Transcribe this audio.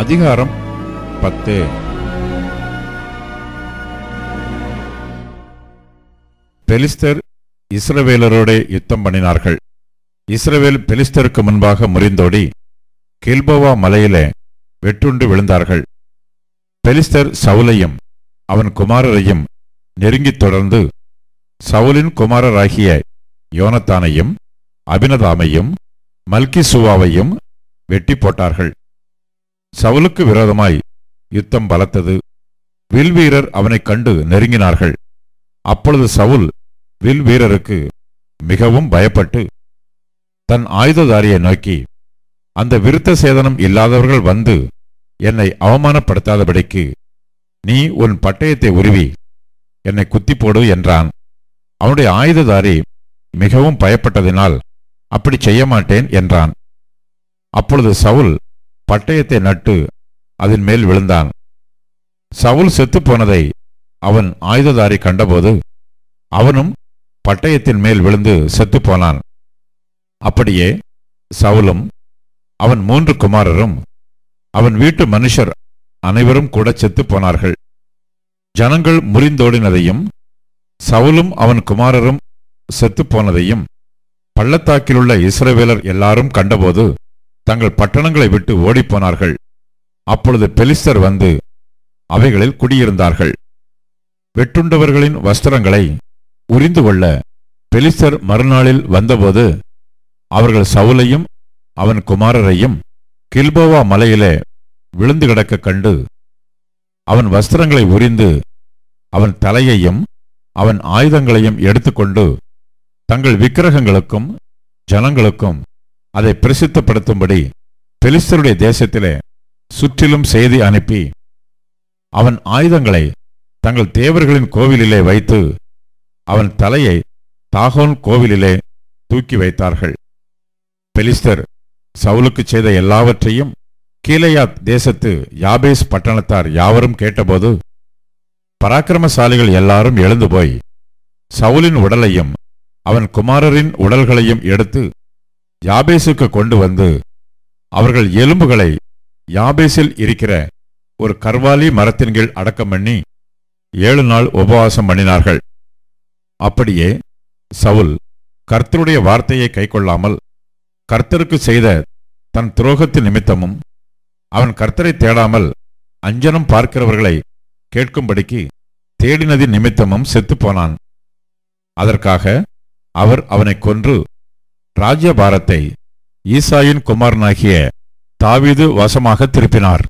அதிகாரம் 10. பெலிஸ்தர் இஸ்ரவேலரோட யுத்தம் பண்ணினார்கள். இஸ்ரவேல் பெலிஸ்தருக்கு முன்பாக முறிந்தோடி கில்போவா மலையிலே வெட்டுண்டு விழுந்தார்கள். பெலிஸ்தர் சவுலையும் அவன் குமாரரையும் நெருங்கித் தொடர்ந்து சவுலின் குமாரராகிய யோனத்தானையும் அபினதாமையும் மல்கிசூவாவையும் வெட்டி போட்டார்கள். சவுலுக்கு விரோதமாய் யுத்தம் பலத்தது. வில்வீரர் அவனைக் கண்டு நெருங்கினார்கள். அப்பொழுது சவுல் வில்வீரருக்கு மிகவும் பயப்பட்டு தன் ஆயுததாரியை நோக்கி, அந்த விருத்த சேதனம் இல்லாதவர்கள் வந்து என்னை அவமானப்படுத்தாதபடிக்கு நீ உன் பட்டயத்தை உருவி என்னை குத்தி போடு என்றான். அவனுடைய ஆயுததாரி மிகவும் பயப்பட்டதினால் அப்படி செய்ய மாட்டேன் என்றான். அப்பொழுது சவுல் பட்டயத்தை நட்டு அதன் மேல் விழுந்தான். சவுல் செத்துப்போனதை அவன் ஆயுததாரி கண்டபோது அவனும் பட்டயத்தின் மேல் விழுந்து செத்துப்போனான். அப்படியே சவுலும் அவன் 3 குமாரரும் அவன் வீட்டு மனுஷர் அனைவரும் கூட செத்துப்போனார்கள். ஜனங்கள் முறிந்தோடினதையும் சவுலும் அவன் குமாரரும் செத்துப்போனதையும் பள்ளத்தாக்கிலுள்ள இஸ்ரவேலர் எல்லாரும் கண்டபோது தங்கள் பட்டணங்களை விட்டு ஓடிப்போனார்கள். அப்பொழுது பெலிஸ்தர் வந்து அவைகளில் குடியிருந்தார்கள். வெட்டுண்டவர்களின் வஸ்திரங்களை உரிந்து கொள்ள பெலிஸ்தர் மறுநாளில் வந்தபோது அவர்கள் சவுலையும் அவன் குமாரரையும் கில்போவா மலையிலே விழுந்து கிடக்க கண்டு அவன் வஸ்திரங்களை உரிந்து அவன் தலையையும் அவன் ஆயுதங்களையும் எடுத்துக்கொண்டு தங்கள் விக்கிரகங்களுக்கும் ஜனங்களுக்கும் அதை பிரசித்தப்படுத்தும்படி பெலிஸ்தருடைய தேசத்திலே சுற்றிலும் செய்தி அனுப்பி அவன் ஆயுதங்களை தங்கள் தேவர்களின் கோவிலிலே வைத்து அவன் தலையை தாகோன் கோவிலிலே தூக்கி வைத்தார்கள். பெலிஸ்தர் சவுலுக்கு செய்த எல்லாவற்றையும் கீலேயாத் தேசத்து யாபேஸ் பட்டணத்தார் யாவரும் கேட்டபோது பராக்கிரமசாலிகள் எல்லாரும் எழுந்து போய் சவுலின் உடலையும் அவன் குமாரரின் உடல்களையும் எடுத்து யாபேசுக்கு கொண்டு வந்து அவர்கள் எலும்புகளை யாபேசில் இருக்கிற ஒரு கர்வாலி மரத்தின் கீழ் அடக்கம் பண்ணி 7 நாள் உபவாசம் பண்ணினார்கள். அப்படியே சவுல் கர்த்தருடைய வார்த்தையை கைக்கொள்ளாமல் கர்த்தருக்கு செய்த தன் துரோகத்தின் நிமித்தமும் அவன் கர்த்தரை தேடாமல் அஞ்சனம் பார்க்கிறவர்களை கேட்கும்படிக்கு தேடினதின் நிமித்தமும் செத்துப்போனான். அதற்காக அவர் அவனை கொன்று ராஜ்யபாரத்தை ஈசாயின் குமாரனாகிய தாவீது வசமாக திருப்பினார்.